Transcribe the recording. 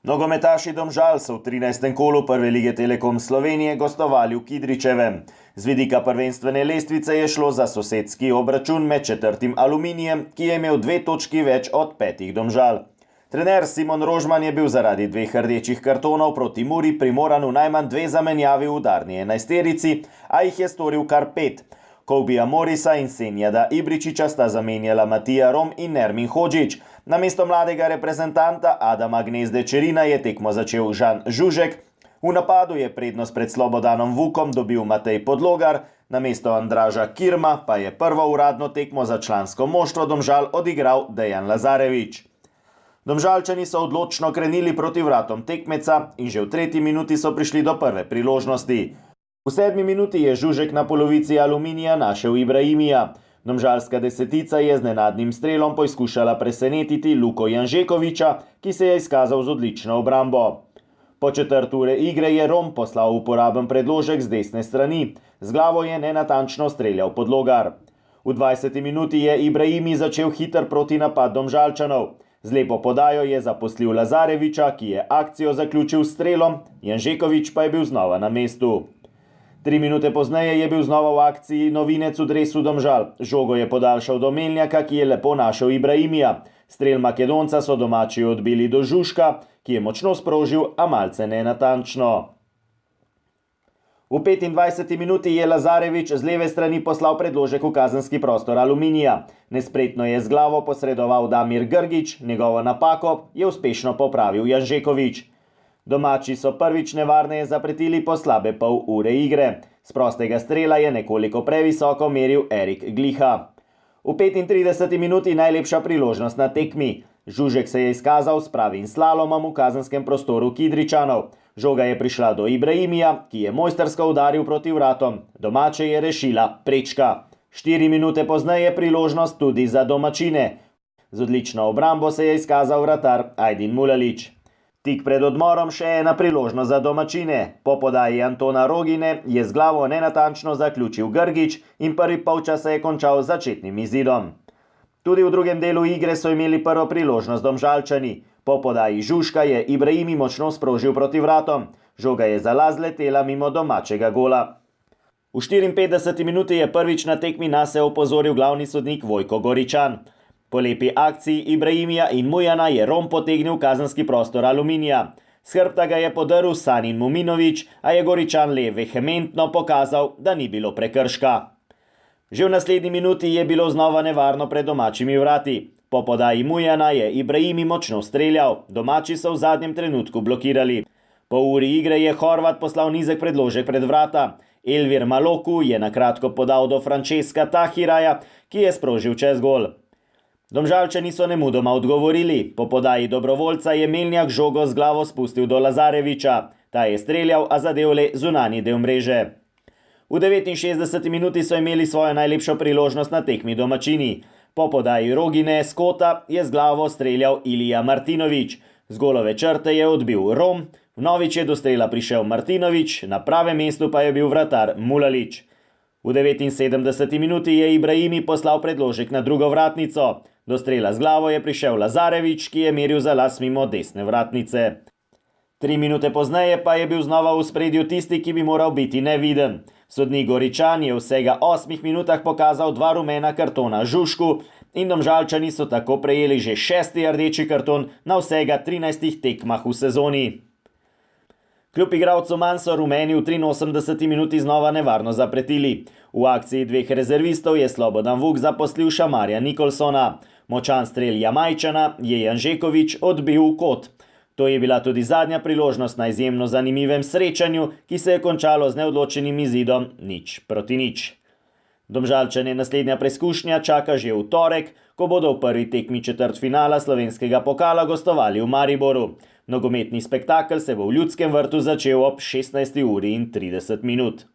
Nogometaši Domžal so v 13. kolu Prve lige Telekom Slovenije gostovali v Kidričevem. Z vidika prvenstvene lestvice je šlo za sosedski obračun med četrtim Aluminijem, ki je imel 2 točki več od 5 Domžal. Trener Simon Rožman je bil zaradi 2 rdečih kartonov proti Muri primoran v najmanj 2 zamenjavi v udarni enajsterici, a jih je storil kar 5. Koubija Morisa in Senjada Ibričiča sta zamenjala Matija Rom in Nermin Hodžić. Namesto mladega reprezentanta Adama Gnezde Čerina je tekmo začel Žan Žužek. V napadu je prednost pred Slobodanom Vukom dobil Matej Podlogar, namesto Andraža Kirma pa je prvo uradno tekmo za člansko moštvo Domžal odigral Dejan Lazarevič. Domžalčani so odločno krenili proti vratom tekmeca in že v 3. minuti so prišli do prve priložnosti. V 7. minuti je Žužek na polovici Aluminija našel Ibrahimija. Domžalska desetica je z nenadnim strelom poizkušala presenetiti Luko Janžekoviča, ki se je izkazal z odlično obrambo. Po četrt ure igre je Rom poslal uporaben predložek z desne strani. Z glavo je nenatančno streljal Podlogar. V 20. minuti je Ibrahimi začel hiter protinapad Domžalčanov. Z lepo podajo je zaposlil Lazareviča, ki je akcijo zaključil s strelom, Janžekovič pa je bil znova na mestu. 3 minute pozneje je bil znova v akciji novinec v dresu Domžal. Žogo je podaljšal do Melnjaka, ki je lepo našel Ibrahimija. Strel Makedonca so domači odbili do Žužka, ki je močno sprožil, a malce nenatančno. V 25. minuti je Lazarevič z leve strani poslal predložek v kazenski prostor Aluminija. Nespretno je z glavo posredoval Damir Grgić, njegovo napako je uspešno popravil Janžekovič. Domači so prvič nevarneje zapretili po slabe pol ure igre. Z prostega strela je nekoliko previsoko meril Erik Gliha. V 35. minuti najlepša priložnost na tekmi. Žužek se je izkazal s pravim slalomom v kazenskem prostoru Kidričanov. Žoga je prišla do Ibrahimija, ki je mojstersko udaril proti vratom. Domače je rešila prečka. 4 minute pozneje priložnost tudi za domačine. Z odlično obrambo se je izkazal vratar Ajdin Mulalić. Tik pred odmorom še ena priložnost za domačine. Po podaji Antona Rogine je z glavo nenatančno zaključil Grgić in prvi polčas se je končal z začetnim izidom. Tudi v drugem delu igre so imeli prvo priložnost Domžalčani. Po podaji Žužka je Ibrahimi močno sprožil proti vratom. Žoga je za las letela mimo domačega gola. V 54. minuti je prvič na tekmi nase opozoril glavni sodnik Vojko Goričan. Po lepi akciji Ibrahimija in Mujana je Rom potegnil kazenski prostor Aluminija. S hrbta ga je podrl Sanin Muminović, a je Goričan le vehementno pokazal, da ni bilo prekrška. Že v naslednji minuti je bilo znova nevarno pred domačimi vrati. Po podaji Mujana je Ibrahimi močno streljal, domači so v zadnjem trenutku blokirali. Po uri igre je Horvat poslal nizek predložek pred vrata. Elvir Maloku je nakratko podal do Francesca Tahiraja, ki je sprožil čez gol. Domžalčani so nemudoma odgovorili. Po podaji dobrovoljca je Melnjak žogo z glavo spustil do Lazareviča. Ta je streljal, a zadev le zunanji del mreže. V 69. minuti so imeli svojo najlepšo priložnost na tekmi domačini. Po podaji Rogine Skota je z glavo streljal Ilija Martinović. Z golove črte je odbil Rom, vnovič je do strela prišel Martinović, na pravem mestu pa je bil vratar Mulalić. V 79. minuti je Ibrahimi poslal predložek na drugo vratnico. Do strela z glavo je prišel Lazarevič, ki je meril za las mimo desne vratnice. 3 minute pozneje pa je bil znova v spredju tisti, ki bi moral biti neviden. Sodnik Goričan je v vsega 8 minutah pokazal 2 rumena kartona Žužku in Domžalčani so tako prejeli že 6. rdeči karton na vsega 13 tekmah v sezoni. Kljub igralcu manj so rumeni v 83. minuti znova nevarno zapretili. V akciji 2 rezervistov je Slobodan Vuk zaposlil Šamarja Nikolsona. Močan strel Jamajčana je Janžekovič odbil v kot. To je bila tudi zadnja priložnost na izjemno zanimivem srečanju, ki se je končalo z neodločenim izidom 0-0. Domžalčane naslednja preizkušnja čaka že v torek, ko bodo v prvi tekmi četrtfinala slovenskega pokala gostovali v Mariboru. Nogometni spektakel se bo v Ljudskem vrtu začel ob 16:30.